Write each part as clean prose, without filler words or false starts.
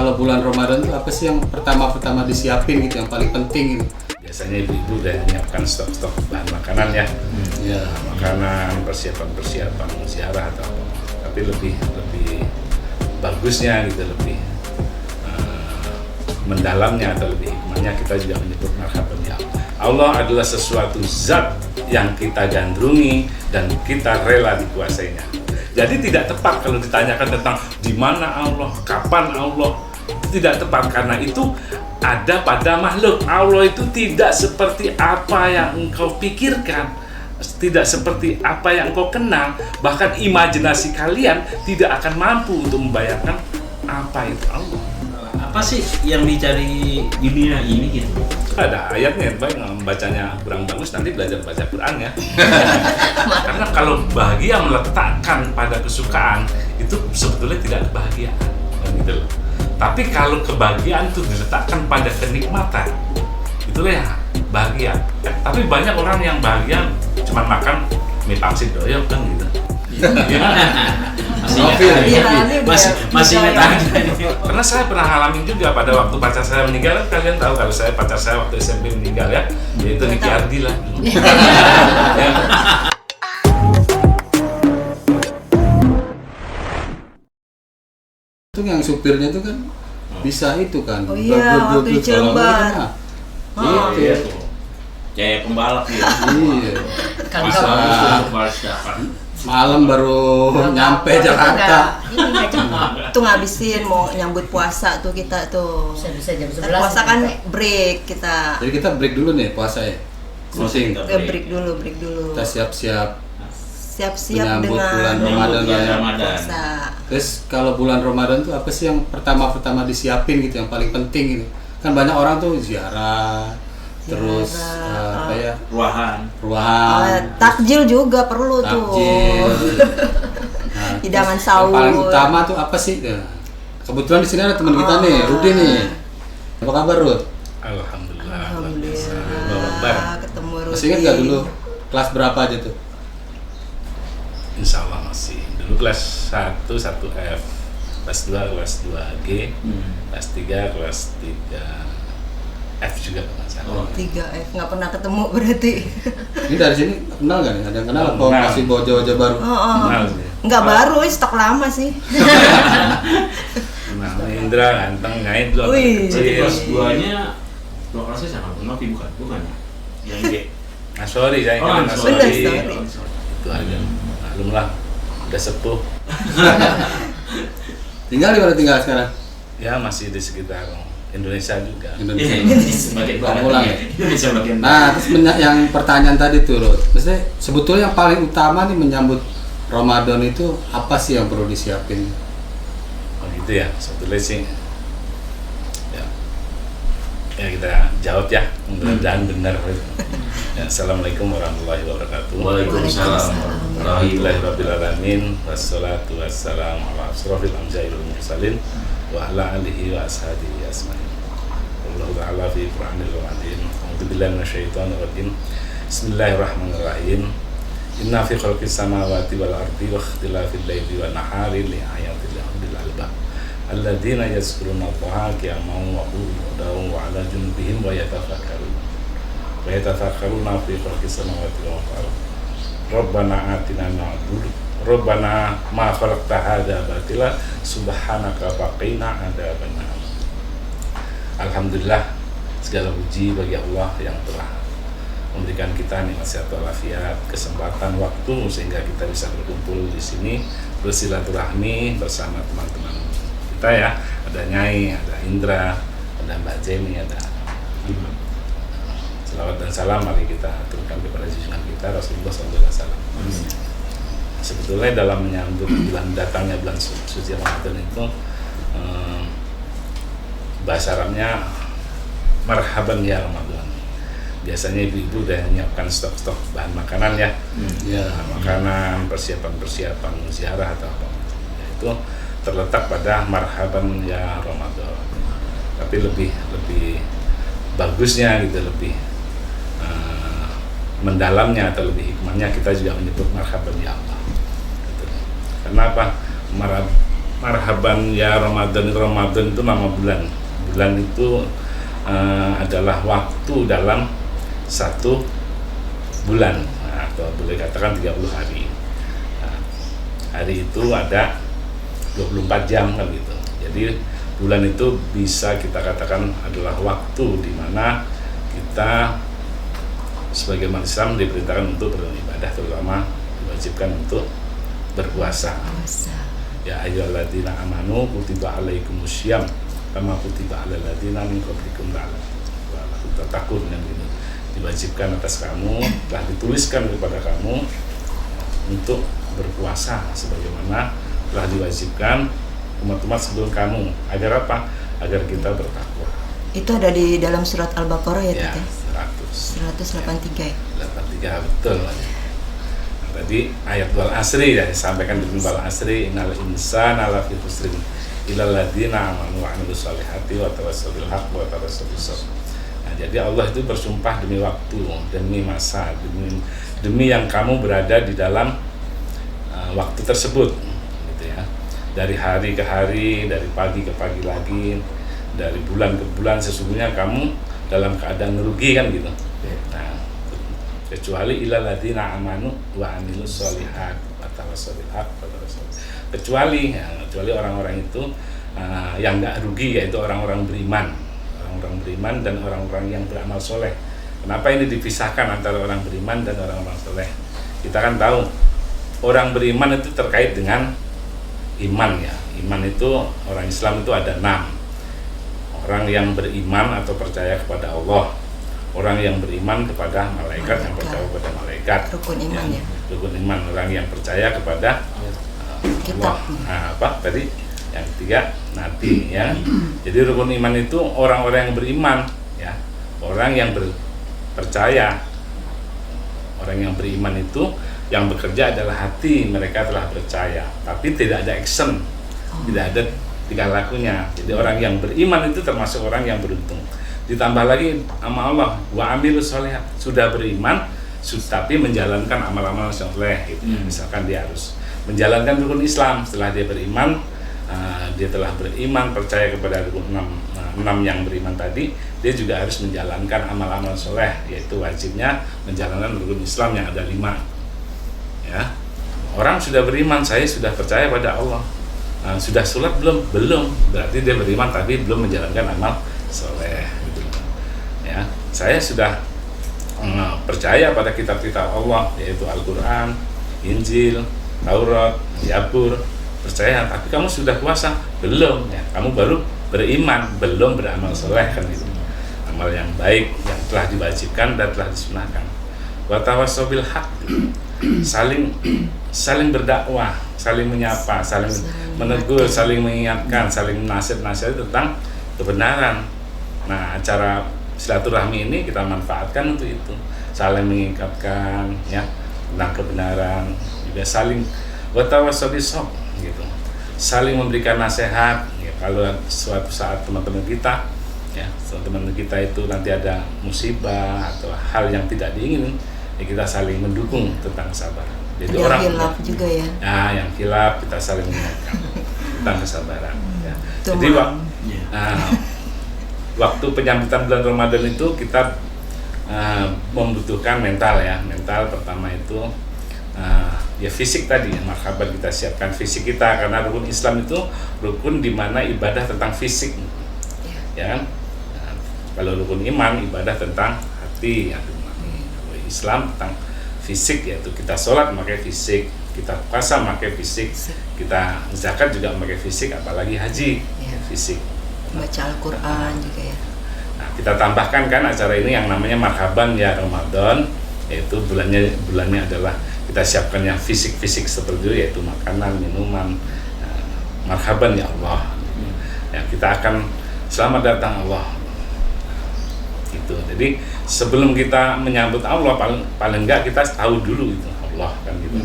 kalau bulan Ramadan tuh apa sih yang pertama disiapin gitu, yang paling penting gitu? Biasanya ibu-ibu udah menyiapkan stok-stok bahan makanan ya, makanan, persiapan ziarah atau apa. Tapi lebih bagusnya gitu, lebih mendalamnya atau lebih hikmahnya kita juga menyebut marhaban ya Allah. Allah adalah sesuatu zat yang kita gandrungi dan kita rela dikuasainya. Jadi tidak tepat kalau ditanyakan tentang di mana Allah, kapan Allah. Tidak tepat karena itu ada pada makhluk. Allah itu tidak seperti apa yang engkau pikirkan, tidak seperti apa yang engkau kenal. Bahkan imajinasi kalian tidak akan mampu untuk membayangkan apa itu Allah. Apa sih yang dicari di dunia ini gitu? Ada ayatnya, baik membacanya kurang bagus nanti belajar baca Quran ya. Karena kalau bahagia meletakkan pada kesukaan itu sebetulnya tidak kebahagiaan, gitu loh. Tapi kalau kebahagiaan itu diletakkan pada kenikmatan, itulah ya bahagia. Tapi banyak orang yang bahagia cuma makan mie pangsit doyok kan gitu. Masih ingat aja. Karena saya pernah ngalamin juga pada waktu pacar saya meninggal. Kalian tahu kalau pacar saya waktu SMP meninggal ya, yaitu Niki Ardila. Itu yang supirnya itu kan bisa itu kan. Oh iya, waktu di Cilembar. Iya tuh. Kayak pembalap gitu. Iya. Bisa balas dapat. Malam baru nyampe Jakarta. Ini nggak cepat. Tuh ngabisin mau nyambut puasa tuh kita tuh. Bisa jam 11. Puasa kan break kita. Jadi kita break dulu nih puasa ya. Syuting. Break dulu. Kita siap-siap Siap-siap menyambut dengan bulan Ramadan. puasa. Terus kalau bulan Ramadan tuh apa sih yang pertama disiapin gitu, yang paling penting gitu? Kan banyak orang tuh ziarah, terus apa ya? Ruahan. Takjil juga perlu tuh. Nah, hidangan terus sahur. yang paling utama tuh apa sih? Nah, kebetulan di sini ada teman kita nih, Rudi nih. Apa kabar, Rud? Alhamdulillah. Alhamdulillah. Ketemu Rudi. Masih ingat nggak dulu kelas berapa aja tuh? Insya Allah masih. Dulu kelas 1 1F, kelas 2 kelas 2G, kelas 3 kelas 3F juga nggak salah. 3F nggak pernah ketemu berarti. Ini dari sini kenal nggak nih? Ada yang kenal apa Kenal. masih bawa Jawa baru? Kenal sih. Nggak baru, stok lama sih. Nah, Indra ganteng ngait dulu Wih. Jadi kecil. kelas 2-nya dua kelasnya sama Novi bukan ya? Yang G. Nah, sorry saya Oh, karena sorry. Sorry. Itu aja. Maklum lah, udah sepuh. Tinggal di mana tinggal sekarang? Ya masih di sekitar Indonesia juga. Indonesia. Sebagai Pulang ya? Indonesia bagian. Nah, terus yang pertanyaan tadi tuh, Rod. Maksudnya sebetulnya yang paling utama nih menyambut Ramadan itu apa sih yang perlu disiapin? Oh gitu ya, sebetulnya sih. Ya kita jawab ya, mudah-mudahan benar. Ya, Assalamualaikum warahmatullahi wabarakatuh. Waalaikumsalam. Alhamdulillahirrahmanirrahim. Wassalatu wassalamu ala asrofil anbiya'i wal mursalin wa ala alihi wa ashabihi asma'in. Wallahu ta'ala fi Qur'anil Azim. A'udzubillahi minasyaitonir rajim. Bismillahirrahmanirrahim. Inna fi khalqis samawati wal ardi wa ikhtilafil laili wan nahari li ayatil li'ulil albab. Alladzina yazkuruna Allaha qiyaman wa qu'udan wa 'ala junubihim wa yatafakkaruna fi khalqis samawati wal ardi. Rabbana atina Rabbana ma khalaqta hadza batila subhanaka faqina adzabannar. Alhamdulillah, segala puji bagi Allah yang telah memberikan kita nikmat sehat walafiat, kesempatan waktu sehingga kita bisa berkumpul di sini bersilaturahmi bersama teman-teman kita ya. Ada Nyai, ada Indra, ada Mbak Jenny, ada selawat dan salam mari kita aturkan kepada junjungan kita Rasulullah SAW. Sebetulnya dalam menyambut datangnya bulan suci Ramadan itu bahasa Arabnya marhaban ya Ramadan. Biasanya ibu-ibu udah menyiapkan stok-stok bahan makanan ya, makanan, persiapan ziarah atau apa. Itu terletak pada marhaban ya Ramadan. Tapi lebih bagusnya gitu, lebih mendalamnya atau lebih hikmahnya kita juga menyebut marhaban ya Allah. Gitu. Karena apa? marhaban ya Ramadan. Ramadan itu nama bulan. Bulan itu adalah waktu dalam satu bulan, atau boleh katakan 30 hari. Hari itu ada 24 jam kan gitu. Jadi bulan itu bisa kita katakan adalah waktu di mana kita sebagai umat Islam diperintahkan untuk beribadah, terutama diwajibkan untuk berpuasa. Ya ayyuhalladzina amanu kutiba alaikumussyam kama kutiba alal ladzina min qablikum la'allakum tattaqun, yang gitu. Diwajibkan atas kamu, telah dituliskan kepada kamu untuk berpuasa sebagaimana telah diwajibkan umat-umat sebelum kamu, agar apa? Agar kita bertakwa. Itu ada di dalam surat Al-Baqarah ya, Ya, Tete? 183 ya? 83, betul. Nah, tadi ayat wal asri ya, disampaikan di wal asri innal insana lafi khusrin illal ladzina amanu wa 'amilus solihati wa tawassaw bil haqq wa tawassaw bis sabr. Nah, jadi Allah itu bersumpah demi waktu, demi masa, demi yang kamu berada di dalam waktu tersebut, gitu ya. Dari hari ke hari, dari pagi ke pagi lagi, dari bulan ke bulan, sesungguhnya kamu dalam keadaan rugi kan gitu. Nah, kecuali ilal ladzina amanu wa 'amilus sholihat wa tawassaw bil haqq wa tawassaw. Kecuali orang-orang itu yang enggak rugi, yaitu orang-orang beriman. Orang-orang beriman dan orang-orang yang beramal soleh. Kenapa ini dipisahkan antara orang beriman dan orang-orang soleh? Kita kan tahu orang beriman itu terkait dengan iman ya. Iman itu orang Islam itu ada 6. Orang yang beriman atau percaya kepada Allah, orang yang beriman kepada malaikat, yang percaya kepada malaikat, rukun iman ya. Rukun iman, orang yang percaya kepada Allah. Nah, apa tadi? Yang ketiga nabi ya. Jadi rukun iman itu orang-orang yang beriman ya. Orang yang percaya. Orang yang beriman itu yang bekerja adalah hati, mereka telah percaya, tapi tidak ada action, tidak ada tingkah lakunya. Jadi orang yang beriman itu termasuk orang yang beruntung. Ditambah lagi sama Allah, wa amilus sholihat, sudah beriman, tapi menjalankan amal-amal soleh. Gitu. Misalkan dia harus menjalankan rukun Islam, setelah dia beriman, dia telah beriman, percaya kepada rukun 6 yang beriman tadi, dia juga harus menjalankan amal-amal soleh, yaitu wajibnya menjalankan rukun Islam yang ada 5. Ya, orang sudah beriman, saya sudah percaya pada Allah, sudah sholat belum, berarti dia beriman tapi belum menjalankan amal soleh. Gitu. Ya, saya sudah percaya pada kitab-kitab Allah, yaitu Al-Quran, Injil, Taurat, Zabur, percaya, tapi kamu sudah puasa belum? Ya, kamu baru beriman, belum beramal soleh kan itu. Amal yang baik yang telah diwajibkan dan telah disunahkan. Wa tawassaw bil haqq, saling berdakwah, saling menyapa, saling menegur, saling mengingatkan, saling nasihat tentang kebenaran. Nah, acara silaturahmi ini kita manfaatkan untuk itu, saling mengingatkan ya tentang kebenaran, juga saling watawassaw bis sabr gitu, saling memberikan nasihat ya. Kalau suatu saat teman-teman kita ya, teman-teman kita itu nanti ada musibah atau hal yang tidak diingini, ya kita saling mendukung tentang sabar. Jadi yang orang hilaf juga ya. Nah, yang hilaf kita saling mengingatkan tentang kesabaran. Ya. Jadi waktu penyambutan bulan Ramadan itu kita membutuhkan mental ya. Mental pertama itu ya fisik tadi, marhaban kita siapkan fisik kita, karena rukun Islam itu rukun di mana ibadah tentang fisik. Ya kan? Nah, kalau rukun iman ibadah tentang hati, ya. Kalau Islam tentang fisik, yaitu kita sholat memakai fisik, kita puasa memakai fisik, kita zakat juga memakai fisik, apalagi haji fisik. Baca Al-Quran juga ya. Nah, kita tambahkan kan acara ini yang namanya marhaban ya Ramadan, yaitu bulannya adalah kita siapkan yang fisik-fisik seperti itu, yaitu makanan, minuman. Nah, marhaban ya Allah. Ya, kita akan selamat datang Allah. Gitu. Jadi sebelum kita menyambut Allah, paling enggak kita tahu dulu itu Allah kan gitu.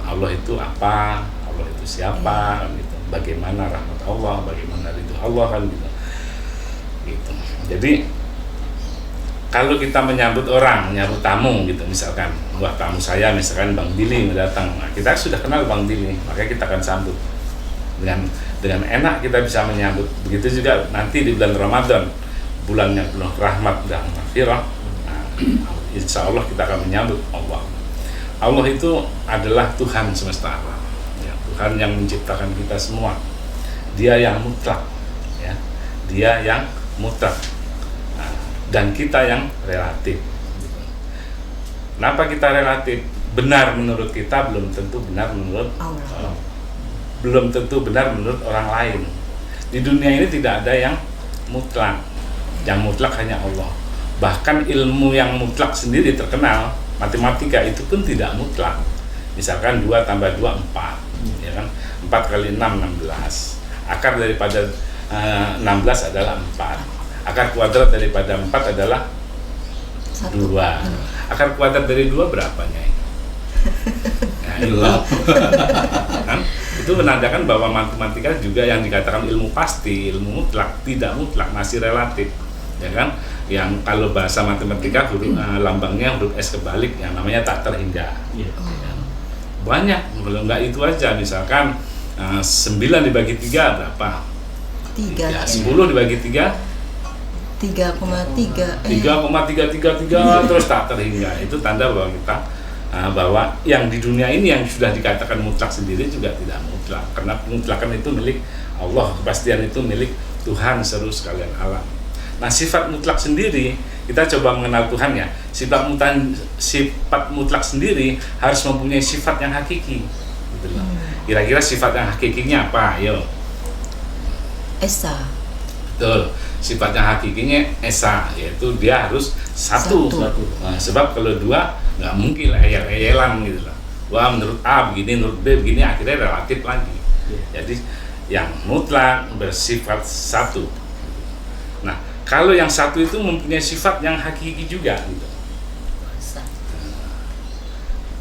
Allah itu apa? Allah itu siapa? Kan gitu. Bagaimana rahmat Allah? Bagaimana ridho Allah kan gitu. Gitu. Jadi kalau kita menyambut orang, menyambut tamu gitu, misalkan, wah tamu saya misalkan Bang Billy datang, nah, kita sudah kenal Bang Billy, makanya kita akan sambut. dengan enak kita bisa menyambut. Begitu juga nanti di bulan Ramadan, bulan yang penuh rahmat dan maghfirah. Nah, insya Allah kita akan menyambut Allah. Allah itu adalah Tuhan semesta alam, ya, Tuhan yang menciptakan kita semua. Dia yang mutlak, ya, Dia yang mutlak. Nah, dan kita yang relatif. Kenapa kita relatif? Benar menurut kita belum tentu benar menurut Allah. Belum tentu benar menurut orang lain. Di dunia ini tidak ada yang mutlak. Yang mutlak hanya Allah. Bahkan ilmu yang mutlak sendiri terkenal, matematika itu pun tidak mutlak. Misalkan 2 tambah 2 4, ya kan? 4 kali 6 16. Akar daripada 16 adalah 4. Akar kuadrat daripada 4 adalah 2. Akar kuadrat dari 2 berapa, Nyai? Nah, itu kan? Itu menandakan bahwa matematika juga yang dikatakan ilmu pasti, ilmu mutlak, tidak mutlak, masih relatif, ya kan? Yang kalau bahasa matematika huruf lambangnya huruf S kebalik, yang namanya tak terhingga. Ya kan? Banyak, kalau enggak itu aja, misalkan 9 dibagi 3 berapa? 3. Ya, 10 dibagi 3 3,333 terus tak terhingga. Itu tanda bahwa kita bahwa yang di dunia ini yang sudah dikatakan mutlak sendiri juga tidak mutlak, karena mutlakan itu milik Allah, kepastian itu milik Tuhan seluruh sekalian alam. Nah, sifat mutlak sendiri, kita coba mengenal Tuhan ya. Sifat mutlak sendiri harus mempunyai sifat yang hakiki, gitu loh. Kira-kira sifat yang hakikinya apa? Ayo. Esa. Betul. Sifat yang hakikinya esa, yaitu dia harus satu. Nah, sebab kalau 2 nggak mungkin eyel-eyelan gitu loh. Wah, menurut A begini, menurut B begini, akhirnya relatif lagi. Jadi yang mutlak bersifat satu. Nah, kalau yang satu itu mempunyai sifat yang hakiki juga gitu.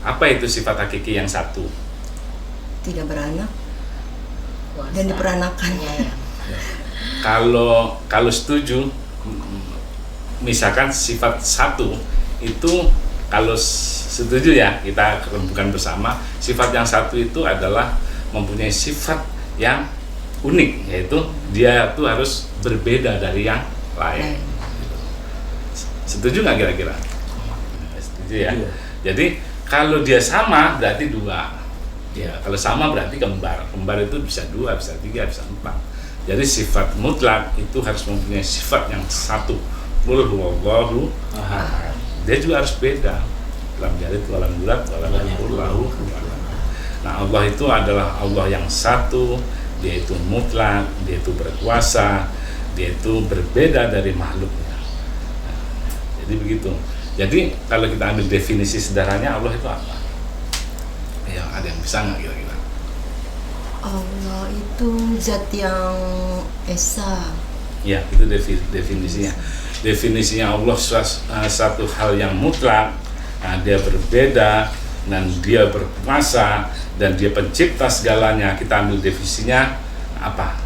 Apa itu sifat hakiki yang satu? Tidak beranak dan diperanakan. Kalau setuju, misalkan sifat satu itu, kalau setuju ya, kita rembukan bersama, sifat yang satu itu adalah mempunyai sifat yang unik, yaitu dia tuh harus berbeda dari yang lain. Setuju nggak kira-kira? Setuju ya. Jadi kalau dia sama berarti 2. Ya, kalau sama berarti kembar. Kembar itu bisa 2, bisa 3, bisa 4. Jadi sifat mutlak itu harus mempunyai sifat yang satu. Qul huwallahu ahad. Dia juga harus beda. Lam yalid wa lam yulad wa lam yakul lahu kufuwan ahad. Nah, Allah itu adalah Allah yang satu, Dia itu mutlak, Dia itu berkuasa, Dia itu berbeda dari makhluknya. Nah, jadi begitu. Jadi kalau kita ambil definisi sederhananya, Allah itu apa? Ya, ada yang bisa nggak kira-kira? Allah itu zat yang esa. Ya, itu definisinya. Definisinya Allah satu hal yang mutlak. Nah, Dia berbeda dan Dia berkuasa dan Dia pencipta segalanya. Kita ambil definisinya apa?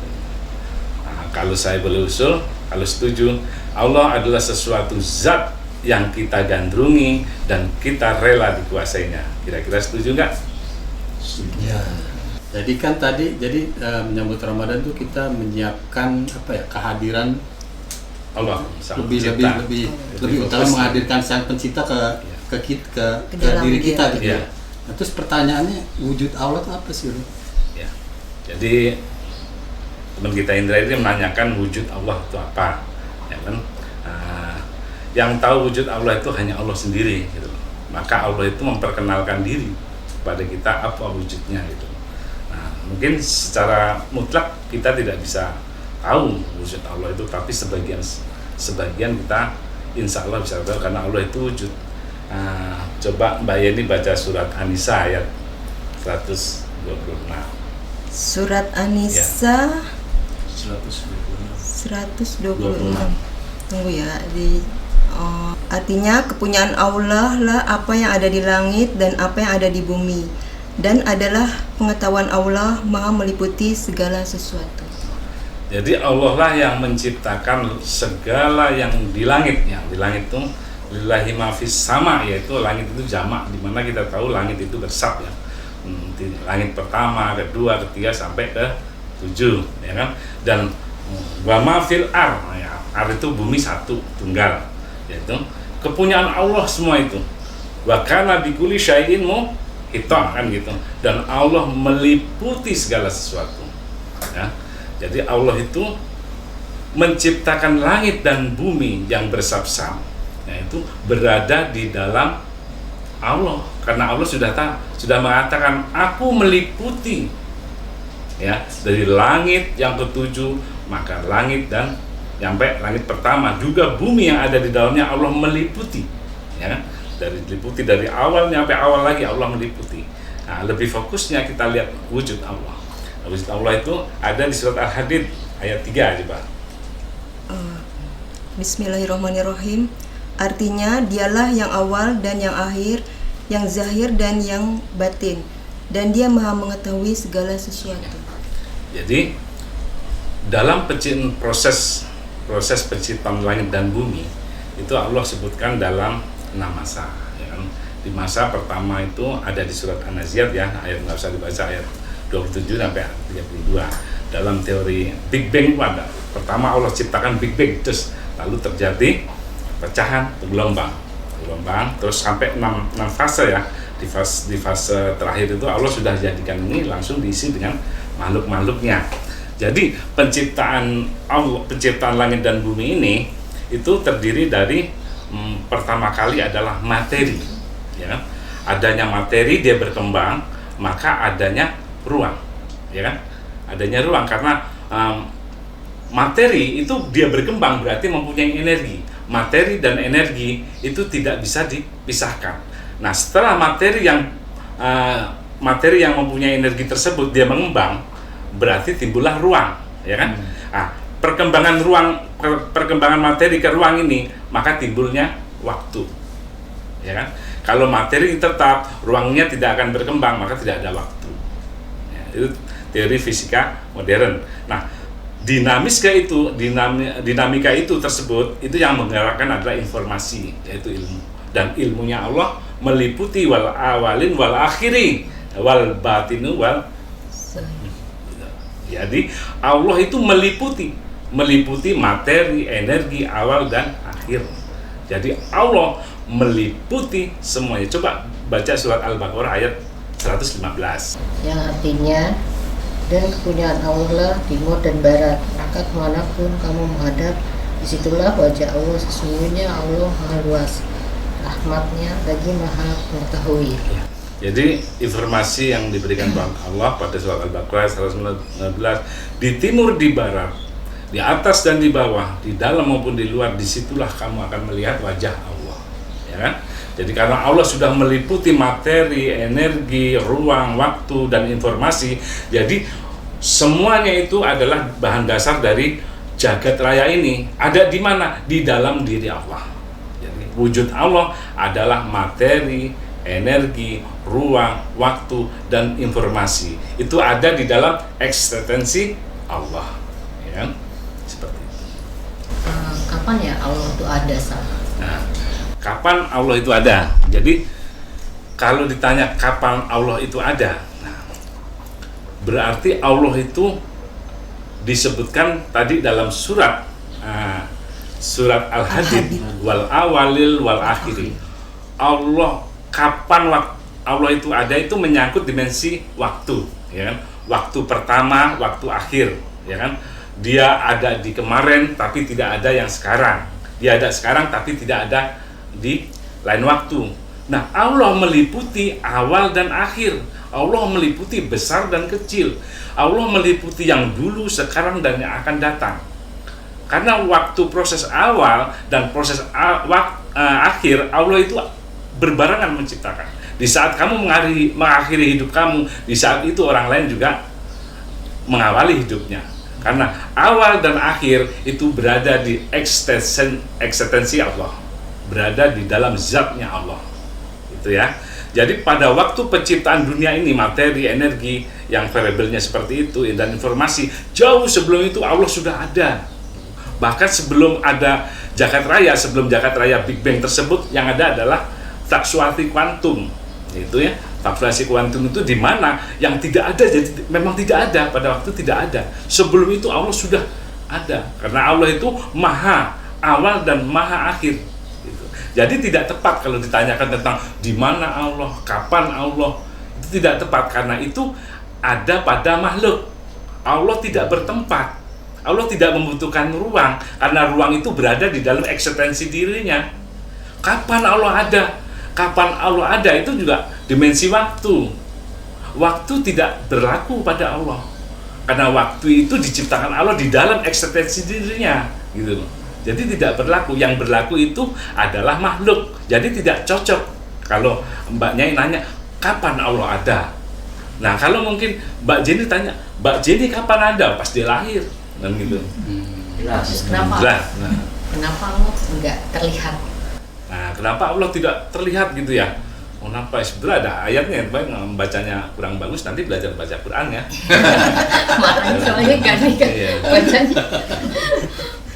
Nah, kalau saya boleh usul, kalau setuju, Allah adalah sesuatu zat yang kita gandrungi dan kita rela dikuasainya. Kira-kira setuju nggak? Ya. Jadi kan tadi menyambut Ramadan tuh kita menyiapkan apa ya, kehadiran Allah lebih utama menghadirkan Sang Pencipta ke diri kita gitu ya. Nah, terus pertanyaannya, wujud Allah itu apa sih? Ya. Jadi teman kita Indra ini menanyakan wujud Allah itu apa, ya kan? Yang tahu wujud Allah itu hanya Allah sendiri gitu. Maka Allah itu memperkenalkan diri kepada kita apa wujudnya gitu. Mungkin secara mutlak kita tidak bisa tahu wujud Allah itu, tapi sebagian kita insya Allah bisa tahu karena Allah itu wujud. Coba Mbak Yeni baca surat An-Nisa ayat 126. Surat An-Nisa ya. 126. Tunggu ya, artinya kepunyaan Allah lah apa yang ada di langit dan apa yang ada di bumi. Dan adalah pengetahuan Allah Maha meliputi segala sesuatu. Jadi Allah lah yang menciptakan segala yang di langit. Yang di langit itu lillahi ma fis sama, yaitu langit itu jamak, di mana kita tahu langit itu bersab ya. Langit pertama, kedua, ketiga sampai ke 7, ya kan? Dan wa ma fil ar, ya, ar itu bumi satu, tunggal, yaitu kepunyaan Allah semua itu. Wa kana bikulli syai'in muhita, kan gitu. Dan Allah meliputi segala sesuatu. Ya. Jadi Allah itu menciptakan langit dan bumi yang bersab-sab, yaitu berada di dalam Allah, karena Allah sudah mengatakan aku meliputi, ya, dari langit yang ketujuh, maka langit dan sampai langit pertama juga bumi yang ada di dalamnya Allah meliputi, ya, dari awalnya sampai awal lagi Allah meliputi. Nah, lebih fokusnya kita lihat wujud Allah. Wujud Allah itu ada di surat Al-Hadid ayat 3 coba. Bismillahirrahmanirrahim. Artinya dialah yang awal dan yang akhir, yang zahir dan yang batin, dan dia maha mengetahui segala sesuatu. Jadi dalam proses penciptaan langit dan bumi itu Allah sebutkan dalam 6 masa, ya kan? Di masa pertama itu ada di surat An-Nazi'at, ya, ayat nggak usah dibaca, ayat 27 sampai 32. Dalam teori Big Bang ada. Pertama Allah ciptakan Big Bang, terus lalu terjadi pecahan, gelombang, terus sampai 6 fase, ya. Di fase terakhir itu Allah sudah jadikan ini langsung diisi dengan makhluk-makhluknya. Jadi penciptaan langit dan bumi ini itu terdiri dari pertama kali adalah materi, ya. Adanya materi dia berkembang, maka adanya ruang, ya kan? Adanya ruang karena materi itu dia berkembang berarti mempunyai energi. Materi dan energi itu tidak bisa dipisahkan. Nah, setelah materi yang mempunyai energi tersebut dia mengembang, berarti timbullah ruang, ya kan? Nah, perkembangan materi ke ruang ini, maka timbulnya waktu, ya kan? Kalau materi tetap, ruangnya tidak akan berkembang, maka tidak ada waktu. Ya, itu teori fisika modern. Nah, dinamika itu tersebut itu yang menggerakkan adalah informasi, yaitu ilmu. Dan ilmunya Allah meliputi wal awalin wal akhirin wal batinu wal. Jadi Allah itu meliputi materi, energi awal dan akhir. Jadi Allah meliputi semuanya. Coba baca surat Al-Baqarah ayat 115. Yang artinya, dan kepunyaan Allah lah timur dan barat, maka kemanapun kamu menghadap, disitulah wajah Allah. Sesungguhnya Allah maha luas rahmatnya bagi maha mengetahui. Jadi informasi yang diberikan Allah pada surat Al-Baqarah 119, di timur, di barat, di atas dan di bawah, di dalam maupun di luar, disitulah kamu akan melihat wajah Allah, ya kan? Jadi karena Allah sudah meliputi materi, energi, ruang, waktu, dan informasi, jadi semuanya itu adalah bahan dasar dari jagat raya ini. Ada di mana? Di dalam diri Allah. Jadi wujud Allah adalah materi, energi, ruang, waktu, dan informasi. Itu ada di dalam eksistensi Allah, ya kan? Seperti itu. Kapan ya Allah itu ada, Nah, kapan Allah itu ada? Jadi kalau ditanya kapan Allah itu ada, nah, berarti Allah itu disebutkan tadi dalam surat Al-Hadid, wal awalil wal akhiri. Allah kapan Allah itu ada itu menyangkut dimensi waktu, ya kan? Waktu pertama, waktu akhir, ya kan? Dia ada di kemarin tapi tidak ada yang sekarang. Dia ada sekarang tapi tidak ada di lain waktu. Nah, Allah meliputi awal dan akhir. Allah meliputi besar dan kecil. Allah meliputi yang dulu, sekarang, dan yang akan datang. Karena waktu proses awal dan proses akhir, Allah itu berbarengan menciptakan. Di saat kamu mengakhiri hidup kamu, di saat itu orang lain juga mengawali hidupnya. Karena awal dan akhir itu berada di eksistensi Allah, berada di dalam zatnya Allah, itu ya. Jadi pada waktu penciptaan dunia ini, materi, energi yang variabelnya seperti itu, dan informasi, jauh sebelum itu Allah sudah ada. Bahkan sebelum ada jagat raya, sebelum jagat raya Big Bang tersebut, yang ada adalah fluktuasi kuantum, itu ya, Fabrasi kuantum itu di mana yang tidak ada, jadi memang tidak ada, pada waktu tidak ada. Sebelum itu Allah sudah ada, karena Allah itu maha awal dan maha akhir gitu. Jadi tidak tepat kalau ditanyakan tentang di mana Allah, kapan Allah, itu tidak tepat, karena itu ada pada makhluk. Allah tidak bertempat, Allah tidak membutuhkan ruang, karena ruang itu berada di dalam eksistensi dirinya. Kapan Allah ada? Kapan Allah ada itu juga dimensi waktu. Waktu tidak berlaku pada Allah, karena waktu itu diciptakan Allah di dalam eksistensi dirinya gitu loh. Jadi tidak berlaku. Yang berlaku itu adalah makhluk. Jadi tidak cocok kalau Mbak Nyai nanya kapan Allah ada. Nah, kalau mungkin Mbak Jenny tanya, Mbak Jenny kapan ada? Pas dia lahir dan gitu. Terus kenapa? Nah. Kenapa Allah nggak terlihat? Nah, kenapa Allah tidak terlihat gitu ya? Kenapa? Sebenarnya ada ayatnya, Mbak membacanya kurang bagus, nanti belajar baca Quran ya. Makanya soalnya kan Iya.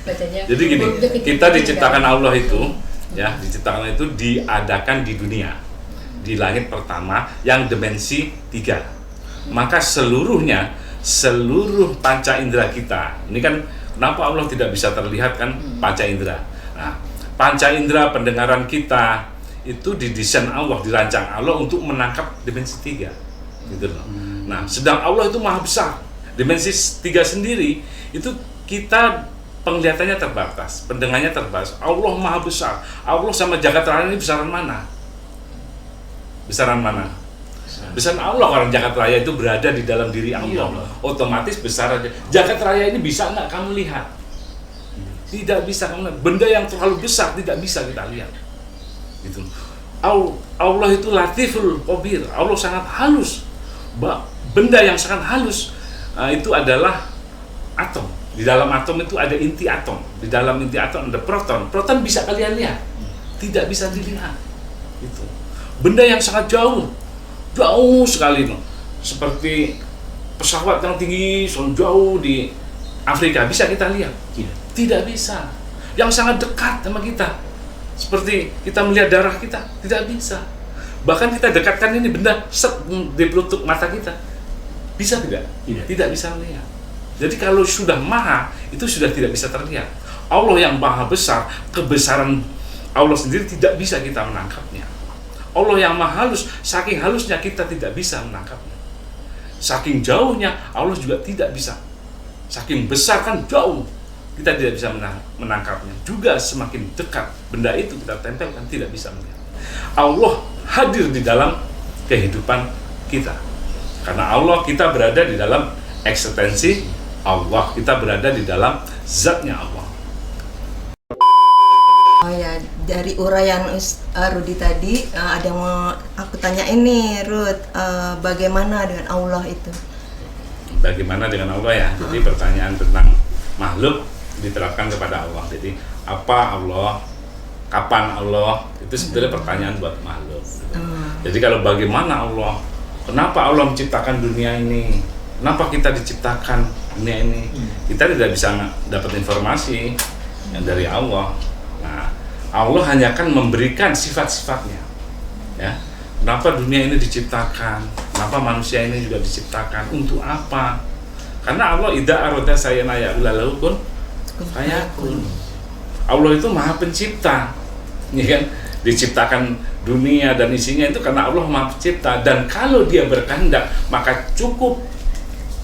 bacanya. Jadi gini, kita diciptakan Allah itu, ya, diciptakan itu diadakan di dunia, di langit pertama yang dimensi 3. Maka seluruhnya, seluruh panca indera kita, ini kan kenapa Allah tidak bisa terlihat kan panca indera. Nah, panca indera pendengaran kita itu didesain Allah, dirancang Allah untuk menangkap dimensi 3 gitu loh. Nah, sedang Allah itu maha besar. Dimensi 3 sendiri itu kita penglihatannya terbatas, pendengarnya terbatas. Allah maha besar. Allah sama jagat raya ini besaran mana? Besaran mana? Besaran Allah, orang jagat raya itu berada di dalam diri Allah. Otomatis besar aja. Jagat raya ini bisa nggak kamu lihat? Tidak bisa kamu lihat. Benda yang terlalu besar tidak bisa kita lihat. Gitu. Allah itu latiful khabir. Allah sangat halus. Benda yang sangat halus itu adalah atom. Di dalam atom itu ada inti atom. Di dalam inti atom ada proton. Proton bisa kalian lihat, tidak bisa dilihat. Itu benda yang sangat jauh, jauh sekali loh. Seperti pesawat yang tinggi, jauh di Afrika bisa kita lihat? Tidak bisa. Yang sangat dekat sama kita, seperti kita melihat darah kita, tidak bisa. Bahkan kita dekatkan ini benda set di pelutuk mata kita, bisa tidak? Tidak bisa melihat. Jadi kalau sudah maha, itu sudah tidak bisa terlihat. Allah yang maha besar, kebesaran Allah sendiri tidak bisa kita menangkapnya. Allah yang maha halus, saking halusnya kita tidak bisa menangkapnya. Saking jauhnya, Allah juga tidak bisa. Saking besar kan jauh, kita tidak bisa menangkapnya. Juga semakin dekat benda itu kita tempelkan, tidak bisa melihat. Allah hadir di dalam kehidupan kita. Karena Allah, kita berada di dalam eksistensi Allah, kita berada di dalam zatnya Allah. Oh ya, dari uraian Rudi tadi ada yang mau aku tanyain nih, Ruth, bagaimana dengan Allah itu? Bagaimana dengan Allah ya? Jadi pertanyaan tentang makhluk diterapkan kepada Allah. Jadi apa Allah, kapan Allah, itu sebenarnya pertanyaan buat makhluk. Jadi kalau bagaimana Allah, kenapa Allah menciptakan dunia ini, kenapa kita diciptakan dunia ini, kita tidak bisa dapat informasi yang dari Allah. Nah, Allah hanya akan memberikan sifat-sifatnya, ya. Kenapa dunia ini diciptakan? Kenapa manusia ini juga diciptakan? Untuk apa? Karena Allah idza arada sayana ya'lalu kun fayakun. Allah itu maha pencipta, ya kan? Diciptakan dunia dan isinya itu karena Allah maha pencipta. Dan kalau dia berkehendak, maka cukup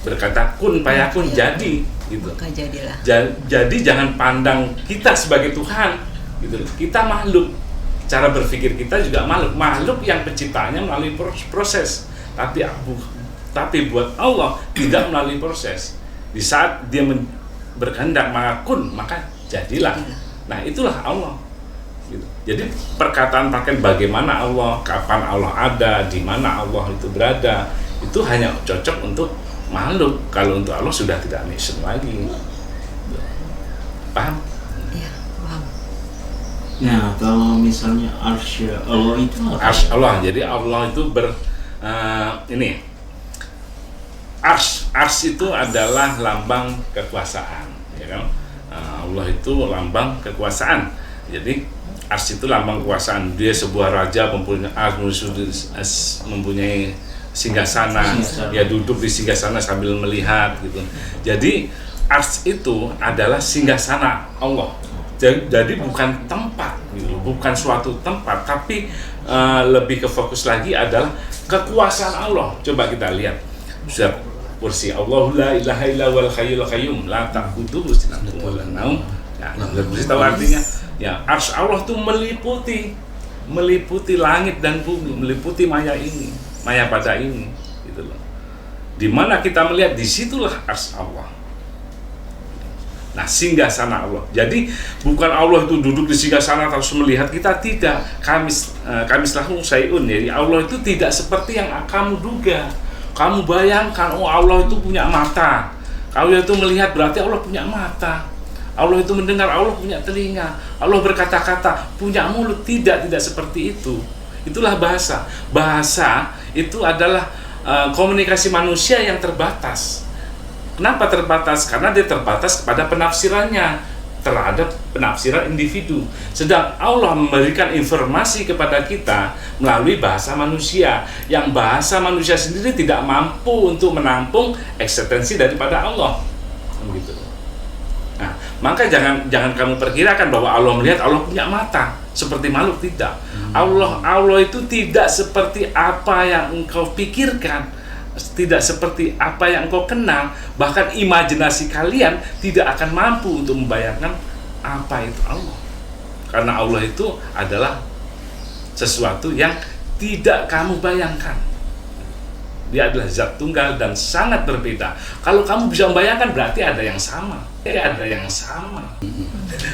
berkata kun fayakun, jadi gitu. Maka jadilah. Jadi jangan pandang kita sebagai Tuhan gitu. Kita makhluk. Cara berpikir kita juga makhluk yang penciptaannya melalui proses. Tapi buat Allah tidak melalui proses. Di saat dia berkehendak maka kun, maka jadilah. Nah, itulah Allah. Gitu. Jadi perkataan pakai bagaimana Allah, kapan Allah ada, di mana Allah itu berada, itu hanya cocok untuk makhluk. Kalau untuk Allah sudah tidak mission lagi. Paham? Iya, paham. Nah, kalau misalnya arsy Allah itu apa? Arsy Allah. Jadi Allah itu ini. Arsy itu adalah lambang kekuasaan, ya kan? Allah itu lambang kekuasaan. Jadi Ars itu lambang kekuasaan. Dia sebuah raja mempunyai singgasana. Dia duduk di singgasana sambil melihat gitu. Jadi Ars itu adalah singgasana Allah. Jadi bukan tempat gitu, bukan suatu tempat, tapi lebih ke fokus lagi adalah kekuasaan Allah. Coba kita lihat surat kursi, Allahu la ilaha illa huwal hayyul qayyum la ta'khudhuhu sinatun wa la naum. Ya, kita tahu artinya. Ya, Arsy Allah itu meliputi langit dan bumi, meliputi maya ini, maya pada ini, gitu loh. Di mana kita melihat, disitulah Arsy Allah. Nah, singgasana Allah. Jadi bukan Allah itu duduk di singgasana terus melihat kita, tidak. Kamislahu syai'un. Jadi Allah itu tidak seperti yang kamu duga. Kamu bayangkan, oh Allah itu punya mata. Kalau itu melihat berarti Allah punya mata. Allah itu mendengar, Allah punya telinga. Allah berkata-kata, punya mulut. Tidak seperti itu. Itulah bahasa. Bahasa itu adalah komunikasi manusia yang terbatas. Kenapa terbatas? Karena dia terbatas kepada penafsirannya terhadap penafsiran individu. Sedang Allah memberikan informasi kepada kita melalui bahasa manusia, yang bahasa manusia sendiri tidak mampu untuk menampung eksistensi daripada Allah. Begitu. Nah, maka jangan kamu perkirakan bahwa Allah melihat, Allah punya mata seperti makhluk, tidak. Allah itu tidak seperti apa yang engkau pikirkan, tidak seperti apa yang engkau kenal, bahkan imajinasi kalian tidak akan mampu untuk membayangkan apa itu Allah. Karena Allah itu adalah sesuatu yang tidak kamu bayangkan. Dia adalah zat tunggal dan sangat berbeda. Kalau kamu bisa membayangkan, berarti ada yang sama. Ada yang sama.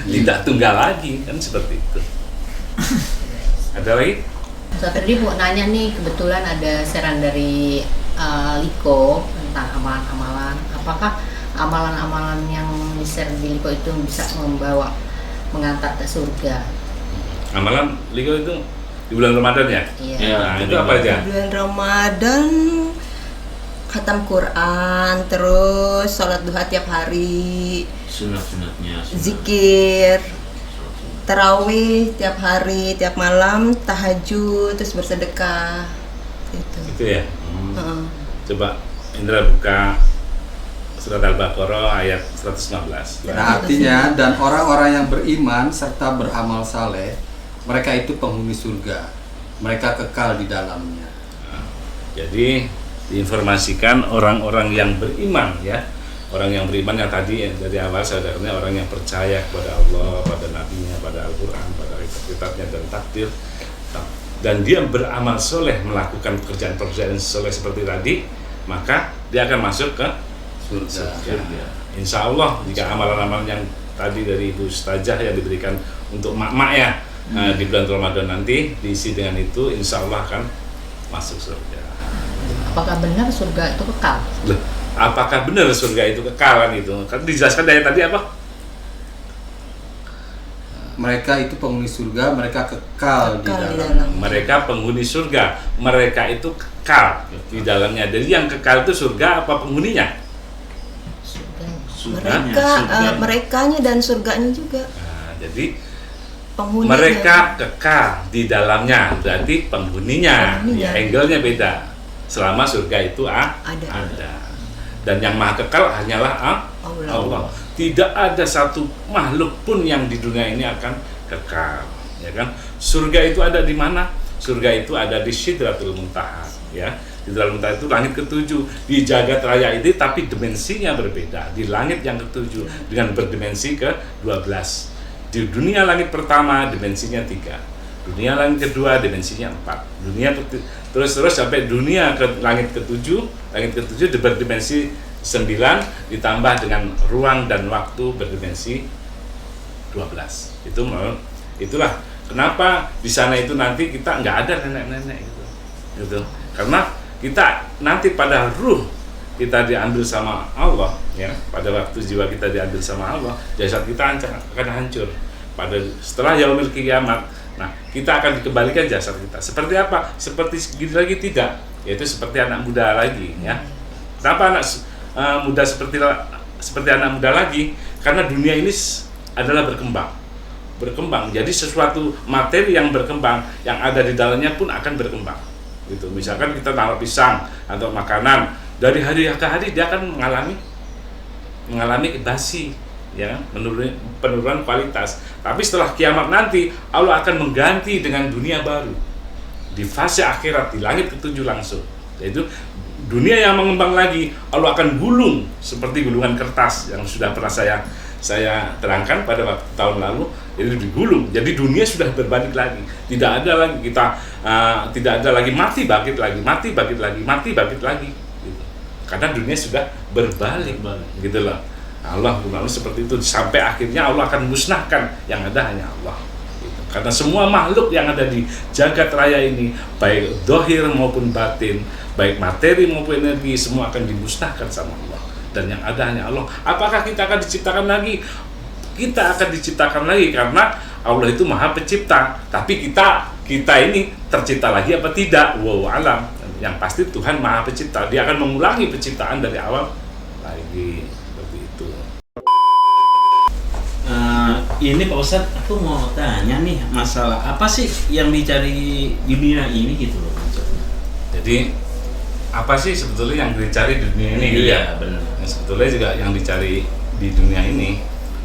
Tidak tunggal lagi, kan seperti itu. Ada lagi? Tadi mau nanya nih, kebetulan ada saran dari Liko tentang amalan-amalan. Apakah amalan-amalan yang di-share di Liko itu bisa mengantar ke surga? Amalan Liko itu di bulan Ramadan ya? Iya. Nah, itu apa aja? Bulan Ramadan khatam Quran, terus sholat duha tiap hari, Sunat-sunatnya. zikir, tarawih tiap hari, tiap malam, tahajud, terus bersedekah. Itu ya. Coba Indra buka surat Al-Baqarah ayat 115. Nah, artinya, dan orang-orang yang beriman serta beramal saleh, mereka itu penghuni surga, mereka kekal di dalamnya. Nah, jadi diinformasikan orang-orang yang beriman ya, orang yang beriman yang tadi dari awal saudaranya orang yang percaya kepada Allah, pada nabinya, pada Al-Quran, pada kitabnya dan takdir, dan dia beramal soleh, melakukan pekerjaan-pekerjaan soleh seperti tadi, maka dia akan masuk ke surga. Insya Allah jika amalan-amalan yang tadi dari Ibu Ustazah yang diberikan untuk mak-mak ya, di bulan Ramadan nanti diisi dengan itu, insya Allah akan masuk surga. Apakah benar surga itu kekal? Loh, apakah benar surga itu kekal? Kan itu kan dijelaskan dari tadi apa? Mereka itu penghuni surga, mereka kekal di dalam. Mereka penghuni surga, mereka itu kekal di dalamnya. Jadi yang kekal itu surga apa penghuninya? Merekanya dan surganya juga. Nah, jadi Penghuninya. mereka kekal di dalamnya, berarti penghuninya. Ya, angle-nya beda. Selama surga itu ada. Dan yang maha kekal hanyalah Allah. Tidak ada satu makhluk pun yang di dunia ini akan kekal, ya kan? Surga itu ada di mana? Surga itu ada di Sidratul Muntaha, ya. Sidratul Muntaha itu langit ketujuh di jagat raya ini, tapi dimensinya berbeda. Di langit yang ketujuh dengan berdimensi ke-12. Di dunia langit pertama dimensinya 3. Dunia langit kedua dimensinya 4. Dunia terus sampai dunia ke langit ketujuh berdimensi 9 ditambah dengan ruang dan waktu berdimensi 12. Itulah kenapa di sana itu nanti kita nggak ada nenek-nenek gitu. Karena kita nanti pada ruh kita diambil sama Allah ya, pada waktu jiwa kita diambil sama Allah, jasad kita akan hancur pada setelah yaumil kiamat. Nah, kita akan dikembalikan jasad kita. Seperti apa? Seperti segini lagi tidak, yaitu seperti anak muda lagi ya. Kenapa anak muda seperti anak muda lagi? Karena dunia ini adalah berkembang. berkembang. Jadi sesuatu materi yang berkembang, yang ada di dalamnya pun akan berkembang. Gitu. Misalkan kita taruh pisang atau makanan, dari hari ke hari dia akan mengalami basi, ya, penurunan kualitas. Tapi setelah kiamat nanti Allah akan mengganti dengan dunia baru di fase akhirat, di langit ketujuh langsung. Yaitu dunia yang mengembang lagi. Allah akan gulung seperti gulungan kertas yang sudah pernah saya terangkan pada waktu tahun lalu. Jadi digulung. Jadi dunia sudah berbalik lagi. Tidak ada lagi tidak ada lagi mati bangkit lagi, mati bangkit lagi, mati bangkit lagi. Gitu. Karena dunia sudah berbalik, gitu loh. Allah lalu seperti itu sampai akhirnya Allah akan musnahkan, yang ada hanya Allah. Gitu. Karena semua makhluk yang ada di jagat raya ini, baik dohir maupun batin, baik materi maupun energi, semua akan dimusnahkan sama Allah. Dan yang ada hanya Allah. Apakah kita akan diciptakan lagi? Kita akan diciptakan lagi karena Allah itu Maha Pencipta. Tapi kita ini tercipta lagi apa tidak? Wallahu alam. Yang pasti Tuhan Maha Pencipta. Dia akan mengulangi penciptaan dari awal lagi. Seperti itu. Ini Pak Ustadz, aku mau tanya nih, masalah apa sih yang dicari di dunia ini gitu loh maksudnya. Jadi apa sih sebetulnya yang dicari di dunia ini? Gitu ya? Benar. Sebetulnya juga yang dicari di dunia ini,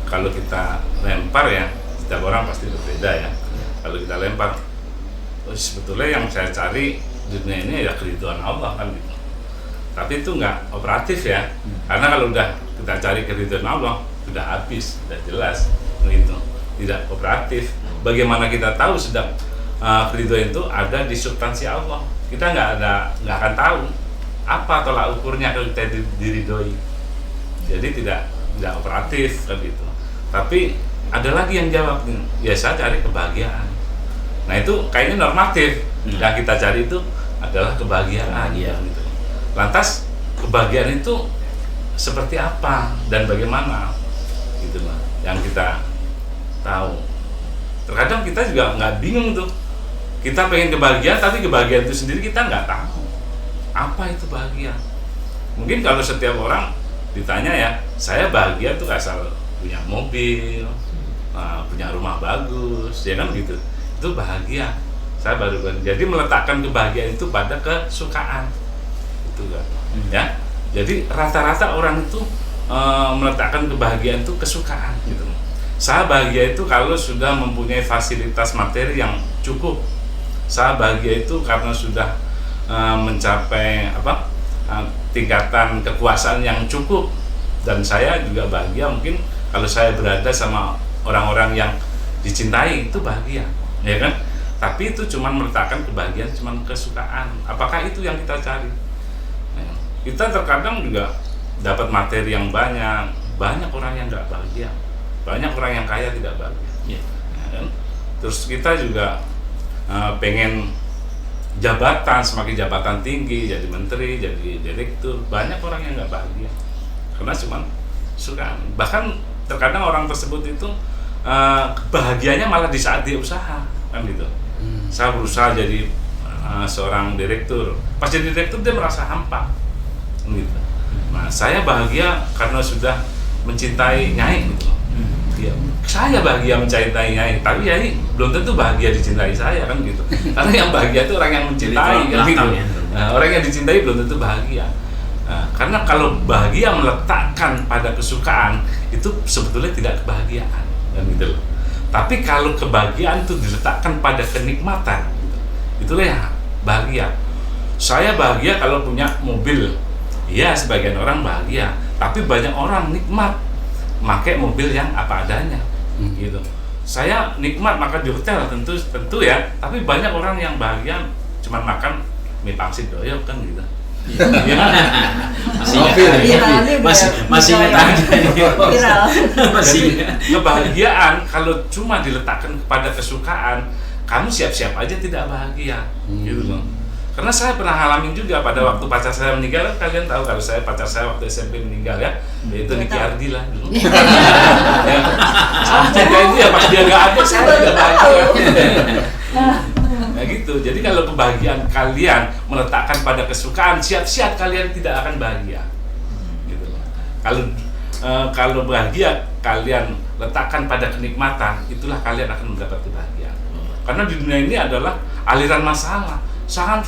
kalau kita lempar ya, setiap orang pasti berbeda ya. Kalau kita lempar, sebetulnya yang saya cari di dunia ini ya keridhaan Allah kan gitu. Tapi itu nggak operatif ya, karena kalau udah kita cari keridhaan Allah, sudah habis, sudah jelas gitu, tidak operatif. Bagaimana kita tahu sedang keridhaan itu ada di substansi Allah? Kita nggak akan tahu apa tolak ukurnya kalau kita diridhoi. Jadi tidak operatif kan gitu. Tapi ada lagi yang jawab, ya saya cari kebahagiaan. Nah itu kayaknya normatif. Yang kita cari itu adalah kebahagiaan. Gitu. Lantas kebahagiaan itu seperti apa dan bagaimana? Itulah yang kita tahu. Terkadang kita juga nggak bingung tuh. Kita pengen kebahagiaan, tapi kebahagiaan itu sendiri kita nggak tahu. Apa itu bahagia? Mungkin kalau setiap orang ditanya ya, saya bahagia tuh asal punya mobil, punya rumah bagus, ya kan gitu. Itu bahagia. Saya baru jadi meletakkan kebahagiaan itu pada kesukaan, itu kan. Ya. Jadi rata-rata orang itu meletakkan kebahagiaan itu kesukaan, gitu. Saya bahagia itu kalau sudah mempunyai fasilitas materi yang cukup. Saya bahagia itu karena sudah mencapai tingkatan kekuasaan yang cukup. Dan saya juga bahagia mungkin kalau saya berada sama orang-orang yang dicintai, itu bahagia, ya kan? Tapi itu cuma meletakkan kebahagiaan, cuma kesukaan. Apakah itu yang kita cari? Nah, kita terkadang juga dapat materi yang banyak orang yang nggak bahagia, banyak orang yang kaya tidak bahagia, ya kan? Terus kita juga pengen jabatan, semakin jabatan tinggi, jadi menteri, jadi direktur, banyak orang yang nggak bahagia karena cuma suka. Bahkan terkadang orang tersebut itu bahagianya malah di saat dia usaha, kan gitu. Saya berusaha jadi seorang direktur, pas jadi direktur dia merasa hampa, gitu. Nah saya bahagia karena sudah mencintai Nyai, gitu. Ya, saya bahagia mencintai Nyai, tapi Nyai belum tentu bahagia dicintai saya, kan gitu. Karena yang bahagia itu orang yang mencintai, kan gitu. Nah, orang yang dicintai belum tentu bahagia. Nah, karena kalau bahagia meletakkan pada kesukaan itu sebetulnya tidak kebahagiaan, kan gitu loh. Tapi kalau kebahagiaan itu diletakkan pada kenikmatan, gitu, itulah yang bahagia. Saya bahagia kalau punya mobil, ya sebagian orang bahagia. Tapi banyak orang nikmat pakai mobil yang apa adanya, gitu. Saya nikmat makan di hotel, tentu ya. Tapi banyak orang yang bahagia cuma makan mie pangsit doyok, kan gitu. Masih kebahagiaan kalau cuma diletakkan kepada kesukaan, kamu siap-siap aja tidak bahagia, gitu loh. Karena saya pernah ngalamin juga pada waktu pacar saya meninggal, kalian tahu kalau saya pacar saya waktu SMP meninggal ya, yaitu Niki Ardila dulu. Saya jagain dia pas dia nggak ada, saya tidak bahagia. Nah gitu. Jadi kalau kebahagiaan kalian meletakkan pada kesukaan, siap-siap kalian tidak akan bahagia. Gitu loh. Kalau kalau bahagia kalian letakkan pada kenikmatan, itulah kalian akan mendapat kebahagiaan. Karena di dunia ini adalah aliran masalah. Saya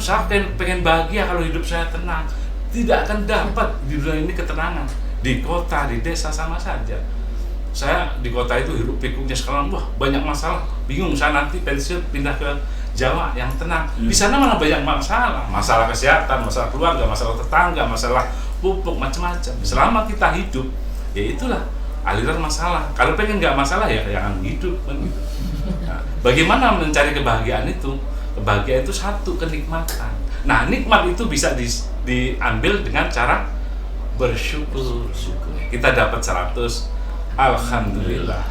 pengen bahagia kalau hidup saya tenang, tidak akan dapat di dunia ini ketenangan. Di kota, di desa sama saja. Saya di kota itu hirup pikuknya sekarang, wah banyak masalah, bingung saya nanti pensiun pindah ke Jawa yang tenang. Di sana malah banyak masalah kesehatan, masalah keluarga, masalah tetangga, masalah pupuk, macam-macam. Selama kita hidup, ya itulah aliran masalah. Kalau pengen nggak masalah ya jangan hidup kan gitu. Nah, bagaimana mencari kebahagiaan itu? Kebahagiaan itu satu, kenikmatan. Nah, nikmat itu bisa diambil dengan cara bersyukur. Kita dapat 100, alhamdulillah.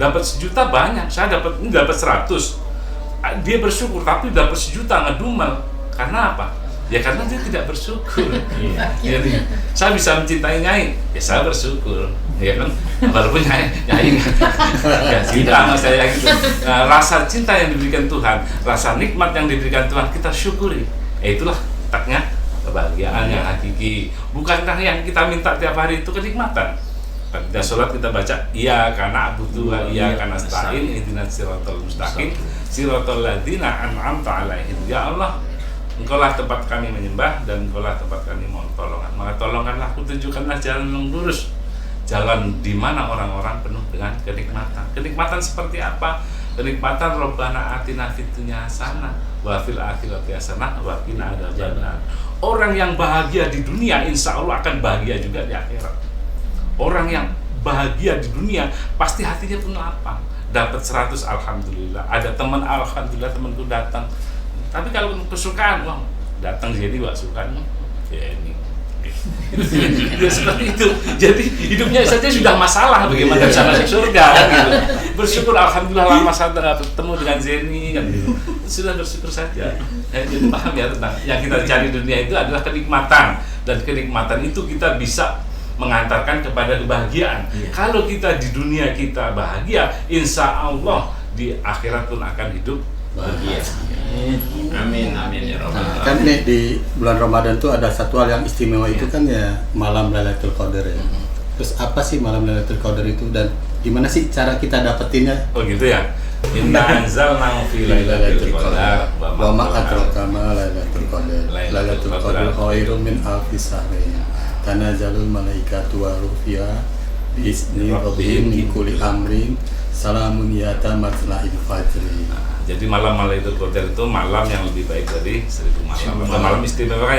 Dapat 1 juta banyak. Saya dapat 100. Dia bersyukur, tapi dapat 1 juta ngedumel. Karena apa? Ya karena dia tidak bersyukur. Jadi saya bisa mencintai Nyai, ya saya bersyukur, ya kan? Walaupun Nyai ya cinta sama saya gitu. Nah, rasa cinta yang diberikan Tuhan, rasa nikmat yang diberikan Tuhan kita syukuri. Itulah letaknya kebahagiaan yang hakiki. Bukankah yang kita minta tiap hari itu kenikmatan? Kita sholat kita baca iya karena abudu wa iya karena nasta'in ihdinas siratal mustaqim siratal ladzina an'amta 'alaihim. Ya Allah, Engkaulah tempat kami menyembah dan Engkaulah tempat kami mohon tolongan. Maka tolongkanlah aku, tunjukkanlah jalan yang lurus. Jalan di mana orang-orang penuh dengan kenikmatan. Kenikmatan seperti apa? Kenikmatan Rabbana atina fid dunya hasanah wa fil akhirati hasanah wa qina adzabannar. Orang yang bahagia di dunia insya Allah akan bahagia juga di akhirat. Orang yang bahagia di dunia pasti hatinya pun lapang. Dapat 100 alhamdulillah. Ada teman alhamdulillah temanku datang. Tapi kalau kesukaan, wah datang jadi wah sukaan, ya ini. Ya seperti itu. Jadi hidupnya saja sudah masalah, bagaimana bisa masuk surga kan, gitu. Bersyukur alhamdulillah lama saya bertemu dengan Zeni kan gitu. Sudah bersyukur saja. Jadi paham ya tentang yang kita cari di dunia itu adalah kenikmatan, dan kenikmatan itu kita bisa mengantarkan kepada kebahagiaan. Kalau kita di dunia kita bahagia, insya Allah di akhirat pun akan hidup bahagia. Amin ya Rabbal Nah, kan nih di bulan Ramadan tuh ada satu hal yang istimewa itu kan ya malam Lailatul Qadar ya. Terus apa sih malam Lailatul Qadar itu dan gimana sih cara kita dapetinnya? Oh gitu ya. Inna anzalnahu fi lailatul qadar wa ma adraka ma Lailatul Qadar. Lailatul Qadar khairun min alfi syahr. Tanazzalul malaikatu wa ruh fiha bi izni rabbihim min kulli amrin. Salamun ya tamatlail fajri. Jadi malam Lailatul Qadar itu malam yang lebih baik dari 1000 malam. Malam istimewa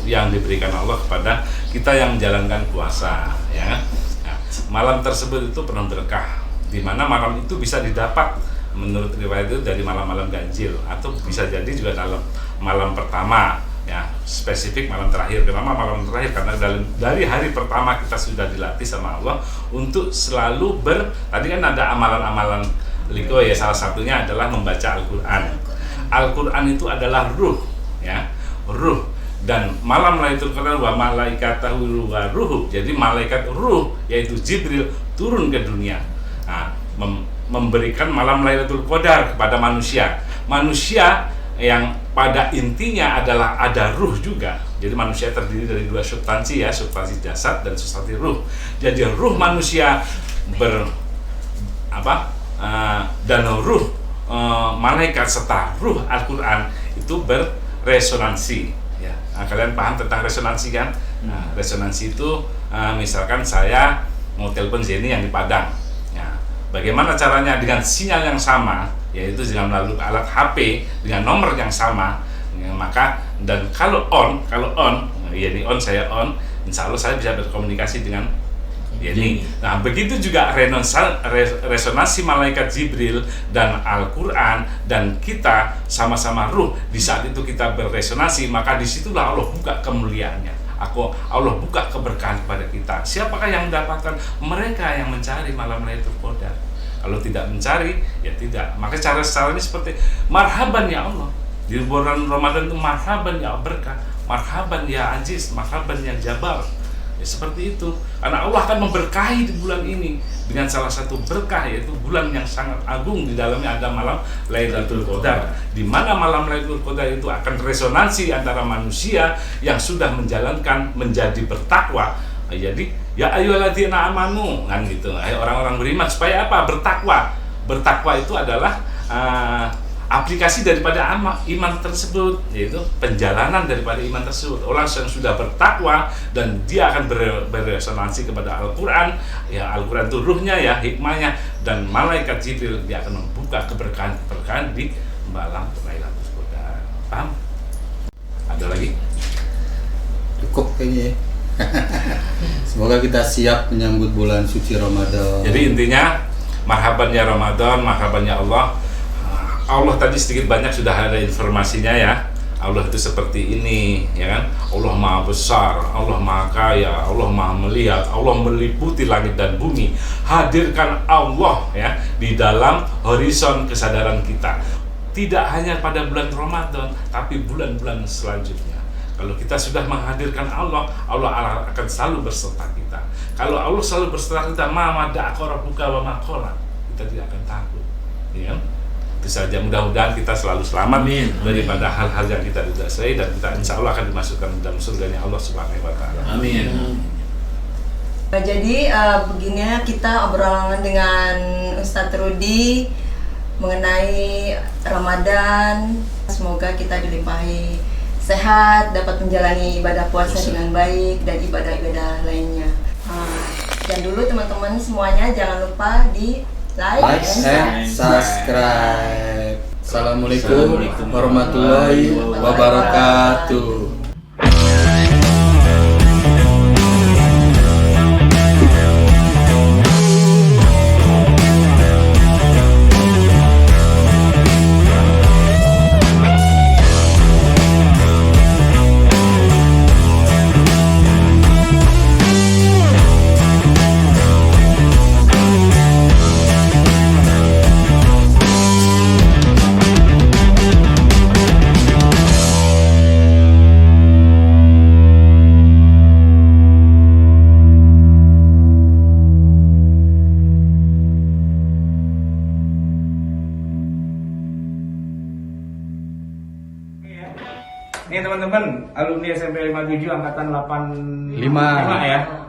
yang diberikan Allah kepada kita yang menjalankan puasa, ya. Nah, malam tersebut itu penuh berkah. Di mana malam itu bisa didapat menurut riwayat itu dari malam-malam ganjil atau bisa jadi juga dalam malam pertama, ya. Spesifik malam terakhir. Kenapa malam terakhir? Karena dari hari pertama kita sudah dilatih sama Allah untuk selalu tadi kan ada amalan-amalan Liko ya, salah satunya adalah membaca Al-Quran. Al-Quran itu adalah ruh, ya, ruh. Dan malam Lailatul Qadar wa malaikatahu wa ruhu. Jadi malaikat ruh yaitu Jibril turun ke dunia. Nah, memberikan malam Lailatul Qadar kepada manusia. Manusia yang pada intinya adalah ada ruh juga. Jadi manusia terdiri dari 2 substansi ya, substansi jasad dan substansi ruh. Jadi ruh manusia dan ruh malaikat serta ruh Al-Quran itu berresonansi, ya. Nah, kalian paham tentang resonansi kan? Nah, resonansi itu misalkan saya mau telepon Zeni yang di Padang, ya. Bagaimana caranya dengan sinyal yang sama, yaitu dengan melalui alat HP dengan nomor yang sama, ya, maka dan kalau on, ya ini on, saya on, insya Allah saya bisa berkomunikasi dengan ini. Nah, begitu juga resonansi malaikat Jibril dan Al-Quran dan kita sama-sama ruh. Di saat itu kita berresonansi, maka disitulah Allah buka kemuliaannya. Allah buka keberkahan kepada kita. Siapakah yang mendapatkan? Mereka yang mencari malam Lailatul Qadar. Kalau tidak mencari, ya tidak. Maka cara-caranya seperti marhaban ya Allah. Di bulan Ramadan itu marhaban ya berkah, marhaban ya aziz, marhaban ya jabar. Ya, seperti itu. Karena Allah akan memberkahi di bulan ini dengan salah satu berkah, yaitu bulan yang sangat agung. Di dalamnya ada malam Lailatul Qadar, di mana malam Lailatul Qadar itu akan resonansi antara manusia yang sudah menjalankan menjadi bertakwa. Jadi Ya ayyuhalladzina amanu, kan gitu. Hai orang-orang beriman, supaya apa? Bertakwa. Bertakwa itu adalah aplikasi daripada iman tersebut, yaitu penjalanan daripada iman tersebut. Orang yang sudah bertakwa dan dia akan beresonansi kepada Al-Quran, ya Al-Quran itu ruhnya, ya hikmahnya, dan malaikat Jibril, dia akan membuka keberkahan di malam Lailatul Qadar. Paham? Ada lagi? Cukup kayaknya ya. Semoga kita siap menyambut bulan suci Ramadan. Jadi intinya, marhaban ya Ramadan, marhaban ya Allah. Allah tadi sedikit banyak sudah ada informasinya ya. Allah itu seperti ini, ya kan? Allah Maha Besar, Allah Maha Kaya, Allah Maha Melihat, Allah meliputi langit dan bumi. Hadirkan Allah ya di dalam horizon kesadaran kita. Tidak hanya pada bulan Ramadan, tapi bulan-bulan selanjutnya. Kalau kita sudah menghadirkan Allah, Allah akan selalu berserta kita. Kalau Allah selalu berserta kita, buka wa makola, kita tidak akan takut. Ya? Itu saja, mudah-mudahan kita selalu selamat daripada hal-hal yang kita tidak selesai, dan kita insya Allah akan dimasukkan dalam surganya Allah Subhanahu wa Ta'ala. Amin. Jadi begini kita obrolan dengan Ustadz Rudi mengenai Ramadan. Semoga kita dilimpahi sehat, dapat menjalani ibadah puasa dengan baik dan ibadah-ibadah lainnya. Dan dulu teman-teman semuanya jangan lupa di like and subscribe. Assalamualaikum warahmatullahi wabarakatuh. Ini teman-teman, alumni SMP 57 angkatan 85 ya.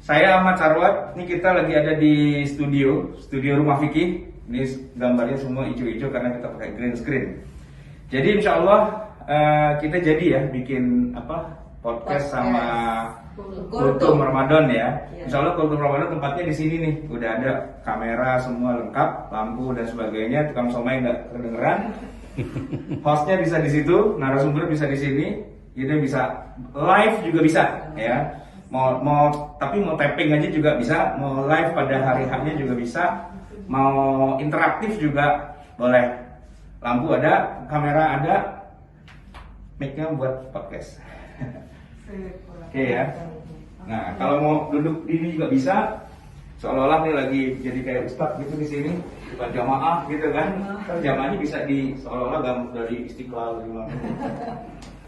Saya Ahmad Sarwat, ini kita lagi ada di studio Rumah Fikih. Ini gambarnya semua hijau-hijau karena kita pakai green screen. Jadi insya Allah kita jadi ya bikin podcast sama Kultum Ramadan ya. Insya Allah Kultum Ramadan tempatnya di sini nih. Udah ada kamera semua lengkap, lampu dan sebagainya. Tukang somai nggak kedengeran. Hostnya bisa di situ, narasumber bisa di sini, jadi bisa live juga bisa, ya. Tapi mau tapping aja juga bisa, mau live pada hari haknya juga bisa, mau interaktif juga boleh. Lampu ada, kamera ada, mic-nya buat podcast. Oke ya. Nah kalau mau duduk di ini juga bisa. Seolah-olah nih lagi jadi kayak ustadz gitu di sini, bukan jamaah gitu kan? Kan jamaahnya bisa seolah-olah dari Istiqlal gitu.